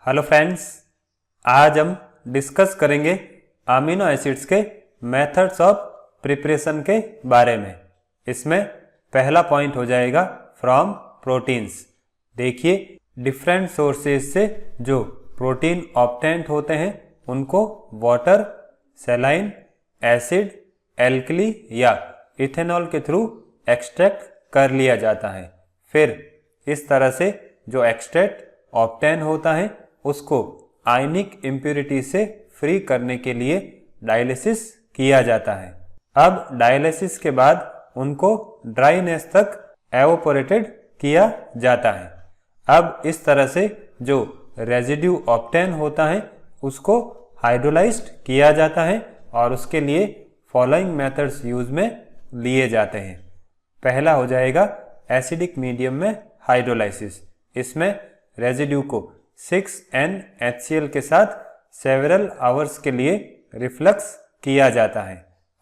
Hello friends, आज हम discuss करेंगे अमीनो एसिड्स के मेथड्स ऑफ प्रिपरेशन के बारे में। इसमें पहला पॉइंट हो जाएगा फ्रॉम प्रोटीन्स। देखिए, डिफरेंट सोर्सेज से जो प्रोटीन ऑब्टेन्ड होते हैं उनको वाटर, सलाइन, एसिड, एल्कली या इथेनॉल के थ्रू एक्सट्रैक्ट कर लिया जाता है। फिर इस तरह से जो एक्सट्रैक्ट ऑब्टेन होता है उसको आयनिक इम्प्यूरिटी से फ्री करने के लिए डायलिसिस किया जाता है। अब डायलिसिस के बाद उनको ड्राइनेस तक एवोपोरेटेड किया जाता है। अब इस तरह से जो रेजिड्यू ऑब्टेन होता है उसको हाइड्रोलाइज्ड किया जाता है और उसके लिए फॉलोइंग मेथड्स यूज में लिए जाते हैं। पहला हो जाएगा एसिडिक मीडियम में हाइड्रोलाइसिस। इसमें रेजिड्यू को 6NHCl के साथ सेवरल आवर्स के लिए रिफ्लक्स किया जाता है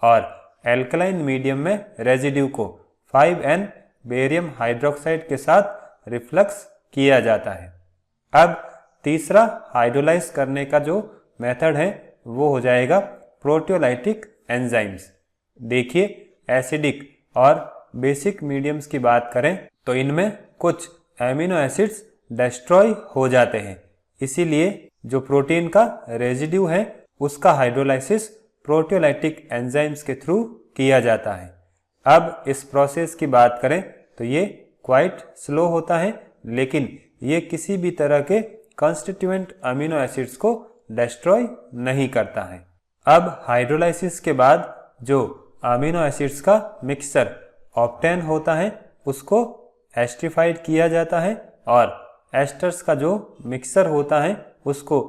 और एल्कलाइन मीडियम में रेजिड्यू को 5N बेरियम हाइड्रोक्साइड के साथ रिफ्लक्स किया जाता है। अब तीसरा हाइड्रोलाइज करने का जो मेथड है वो हो जाएगा प्रोटियोलाइटिक एंजाइम्स। देखिए, एसिडिक और बेसिक मीडियम्स की बात करें तो इनमें कुछ एमिनो एसिड्स डिस्ट्रॉय हो जाते हैं, इसीलिए जो प्रोटीन का रेजिड्यू है उसका हाइड्रोलाइसिस प्रोटियोलाइटिक एंजाइम्स के थ्रू किया जाता है। अब इस प्रोसेस की बात करें तो ये क्वाइट स्लो होता है, लेकिन ये किसी भी तरह के कॉन्स्टिट्यूएंट अमीनो एसिड्स को डिस्ट्रॉय नहीं करता है। अब हाइड्रोलाइसिस के बाद जो अमीनो एसिड्स का मिक्सचर ऑब्टेन होता है उसको एस्टरिफाइड किया जाता है और एस्टर्स का जो मिक्सचर होता है उसको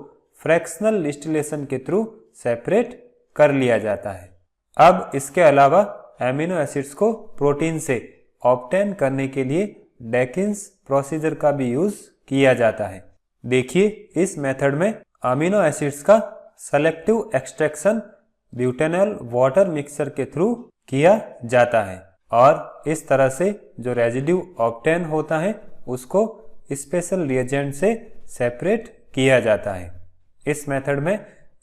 फ्रैक्शनल डिस्टिलेशन के थ्रू सेपरेट कर लिया जाता है। अब इसके अलावा एमिनो एसिड्स को प्रोटीन से ऑब्टेन करने के लिए डेकिन्स प्रोसीजर का भी यूज किया जाता है। देखिए, इस मेथड में अमीनो एसिड्स का selective extraction butanol water mixture के थ्रू किया जाता है और इस तरह से जो रेजिड्यू ऑब्टेन होता है उसको स्पेशल रिएजेंट से सेपरेट किया जाता है। इस मेथड में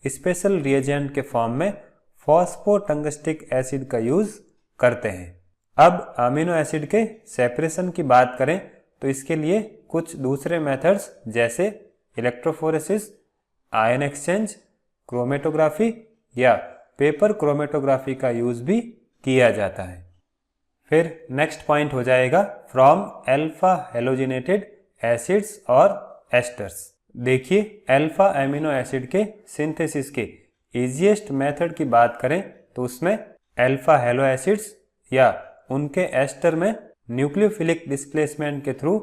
स्पेशल रिएजेंट के फॉर्म में फॉस्फोटंगस्टिक एसिड का यूज करते हैं। अब अमीनो एसिड के सेपरेशन की बात करें तो इसके लिए कुछ दूसरे मेथड्स जैसे इलेक्ट्रोफोरेसिस, आयन एक्सचेंज, क्रोमेटोग्राफी या पेपर क्रोमेटोग्राफी का यूज भी किया जाता है। फिर नेक्स्ट पॉइंट हो जाएगा फ्रॉम अल्फा हेलोजिनेटेड एसिड्स और एस्टर्स। देखिए, अल्फा एमिनो एसिड के सिंथेसिस के इजीएस्ट मेथड की बात करें तो उसमें अल्फा हेलो एसिड्स या उनके एस्टर में न्यूक्लियोफिलिक डिस्प्लेसमेंट के थ्रू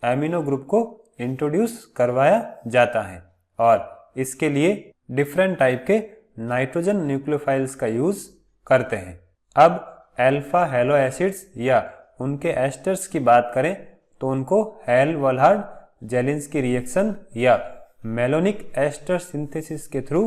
एमिनो ग्रुप को इंट्रोड्यूस करवाया जाता है और इसके लिए डिफरेंट टाइप के नाइट्रोजन न्यूक्लियोफाइल्स का यूज करते हैं। अब अल्फा हेलो एसिड्स या उनके एस्टर्स की बात करें तो उनको हेल-वॉलहार्ड जेलिंस्की रिएक्शन या मेलोनिक एस्टर सिंथेसिस के थ्रू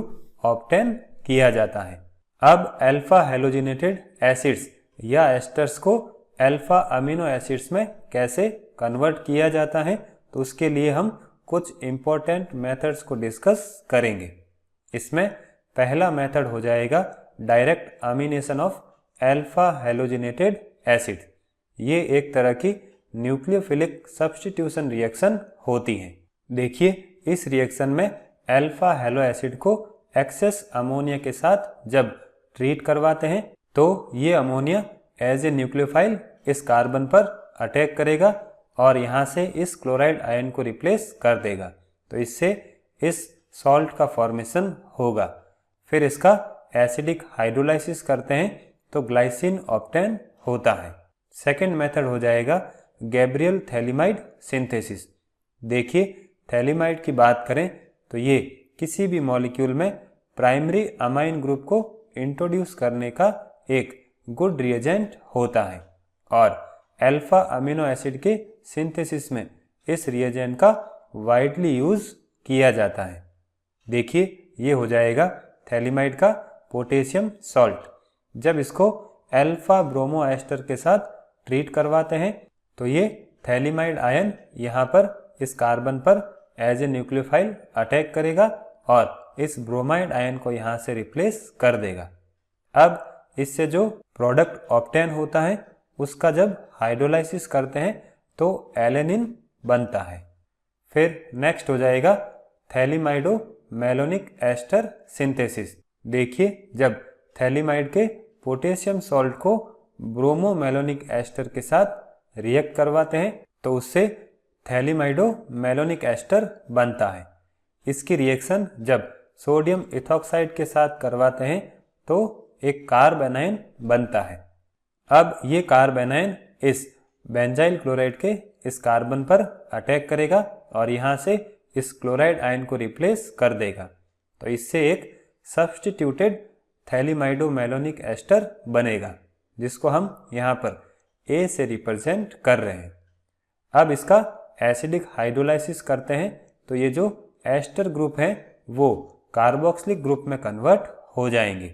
ऑब्टेन किया जाता है। अब अल्फा हेलोजिनेटेड एसिड्स या एस्टर्स को अल्फा अमीनो एसिड्स में कैसे कन्वर्ट किया जाता है तो उसके लिए हम कुछ इंपॉर्टेंट मेथड्स को डिस्कस करेंगे। इसमें पहला मेथड हो जाएगा direct amination of alpha halogenated acid. ये एक तरह की न्यूक्लियोफिलिक सब्स्टिट्यूशन रिएक्शन होती है। देखिए, इस रिएक्शन में अल्फा हेलो एसिड को एक्सेस अमोनिया के साथ जब ट्रीट करवाते हैं तो ये अमोनिया एज ए न्यूक्लियोफाइल इस कार्बन पर अटैक करेगा और यहाँ से इस क्लोराइड आयन को रिप्लेस कर देगा, तो इससे इस सॉल्ट का फॉर्मेशन होगा। फिर इसका एसिडिक हाइड्रोलाइसिस करते हैं तो ग्लाइसिन ऑब्टेन होता है। सेकेंड मेथड हो जाएगा गैब्रियल थैलिमाइड सिंथेसिस। देखिए, थैलिमाइड की बात करें तो ये किसी भी मॉलिक्यूल में प्राइमरी अमाइन ग्रुप को इंट्रोड्यूस करने का एक गुड रिएजेंट होता है और अल्फा अमीनो एसिड के सिंथेसिस में इस रिएजेंट का वाइडली यूज किया जाता है। देखिए, ये हो जाएगा थैलिमाइड का पोटेशियम सॉल्ट। जब इसको अल्फा ब्रोमो एस्टर के साथ ट्रीट करवाते हैं तो ये थैलिमाइड आयन यहाँ पर इस कार्बन पर एज ए न्यूक्लियोफाइल अटैक करेगा और इस ब्रोमाइड आयन को यहाँ से रिप्लेस कर देगा। अब इससे जो प्रोडक्ट ऑब्टेन होता है उसका जब हाइड्रोलाइसिस करते हैं तो एलेनिन बनता है। फिर नेक्स्ट हो जाएगा थैलीमाइडो मेलोनिक एस्टर सिंथेसिस। देखिए, जब थैलीमाइड के पोटेशियम सॉल्ट को ब्रोमो मेलोनिक एस्टर के साथ रिएक्ट करवाते हैं तो उससे थैलीमाइडो मेलोनिक एस्टर बनता है। इसकी रिएक्शन जब सोडियम इथॉक्साइड के साथ करवाते हैं तो एक कार्बेनाइन बनता है। अब ये कार्बेनाइन इस बेंजाइल क्लोराइड के इस कार्बन पर अटैक करेगा और यहाँ से इस क्लोराइड आयन को रिप्लेस कर देगा। तो इससे एक सब्स्टिट्यूटेड थैलीमाइडो मेलोनिक एस्टर बनेगा, जिसको हम यहाँ पर A से रिप्रेजेंट कर रहे हैं। अब इसका एसिडिक हाइड्रोलाइसिस करते हैं तो ये जो एस्टर ग्रुप हैं वो कार्बोक्सिलिक ग्रुप में कन्वर्ट हो जाएंगे।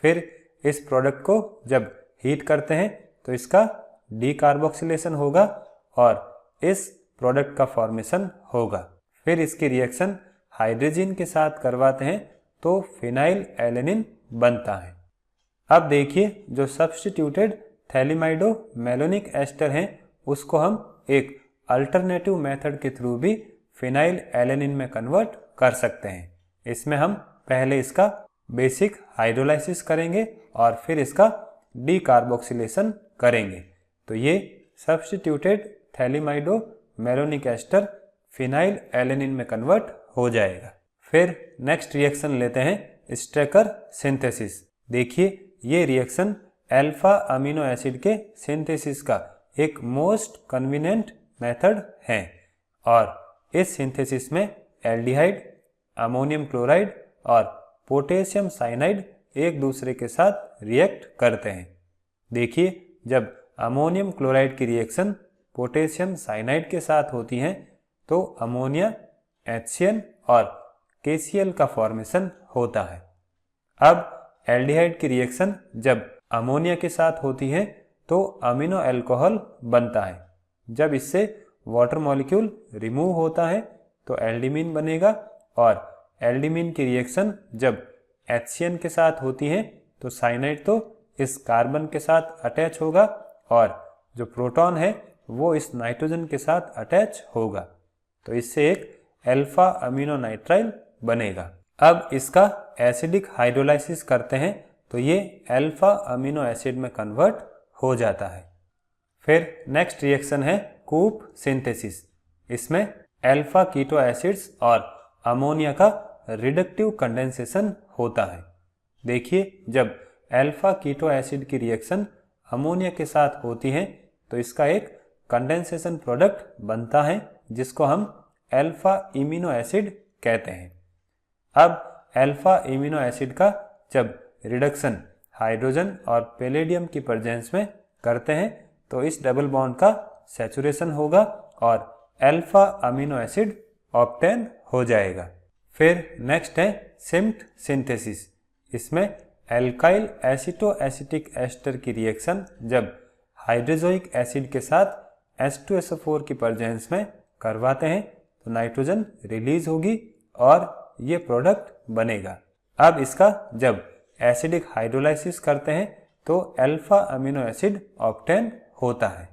फिर इस प्रोडक्ट को जब हीट करते हैं तो इसका डीकार्बोक्सिलेशन होगा और इस प्रोडक्ट का फॉर्मेशन होगा। फिर इसकी रिएक्शन हाइड्रोजन के साथ करवाते हैं तो फिनाइल एलेनिन बनता है। अब देखिए, जो सब्स्टिट्यूटेड थैलीमाइडो मेलोनिक एस्टर हैं उसको हम एक अल्टरनेटिव मेथड के थ्रू भी फिनाइल एलेनिन में कन्वर्ट कर सकते हैं। इसमें हम पहले इसका बेसिक हाइड्रोलाइसिस करेंगे और फिर इसका डीकार्बोक्सिलेशन करेंगे तो ये substituted phthalimido malonic ester phenylalanine में कन्वर्ट हो जाएगा। फिर नेक्स्ट रिएक्शन लेते हैं स्ट्रेकर सिंथेसिस। देखिए, ये रिएक्शन अल्फा अमीनो एसिड के सिंथेसिस का एक मोस्ट कन्वीनियंट मेथड है और इस सिंथेसिस में एल्डिहाइड, अमोनियम क्लोराइड और पोटेशियम साइनाइड एक दूसरे के साथ रिएक्ट करते हैं। देखिए, जब अमोनियम क्लोराइड की रिएक्शन पोटेशियम साइनाइड के साथ होती है तो अमोनिया, HCl और KCl का फॉर्मेशन होता है। अब एल्डिहाइड की रिएक्शन जब अमोनिया के साथ होती है तो अमीनो अल्कोहल बनता है। जब इससे वाटर मॉलिक्यूल रिमूव होता है तो एल्डिमीन बनेगा और एल्डिमीन की रिएक्शन जब HCl के साथ होती है तो साइनाइड तो इस कार्बन के साथ अटैच होगा और जो प्रोटॉन है वो इस नाइट्रोजन के साथ अटैच होगा तो इससे एक अल्फा अमीनो नाइट्राइल बनेगा। अब इसका एसिडिक हाइड्रोलाइसिस करते हैं तो ये अल्फा अमीनो एसिड में कन्वर्ट हो जाता है। फिर नेक्स्ट रिएक्शन है कूप सिंथेसिस। इसमें अल्फा कीटो एसिड्स और अमोनिया का रिडक्टिव कंडेंसेशन होता है। देखिए, जब अल्फा कीटो एसिड की रिएक्शन अमोनिया के साथ होती है तो इसका एक कंडेंसेशन प्रोडक्ट बनता है जिसको हम अल्फा इमिनो एसिड कहते हैं। अब अल्फा इमिनो एसिड का जब रिडक्शन हाइड्रोजन और पैलेडियम की प्रेजेंस में करते हैं तो इस डबल बॉन्ड का सैचुरेशन होगा और अल्फा अमीनो एसिड ऑब्टेन हो जाएगा। फिर नेक्स्ट है सिम्ट सिंथेसिस। इसमें एल्काइल एसिटो एसिटिक एस्टर की रिएक्शन जब हाइड्रोजोइक एसिड के साथ H2SO4 की प्रेजेंस में करवाते हैं तो नाइट्रोजन रिलीज होगी और ये प्रोडक्ट बनेगा। अब इसका जब एसिडिक हाइड्रोलाइसिस करते हैं तो अल्फा अमीनो एसिड ऑब्टेन होता है।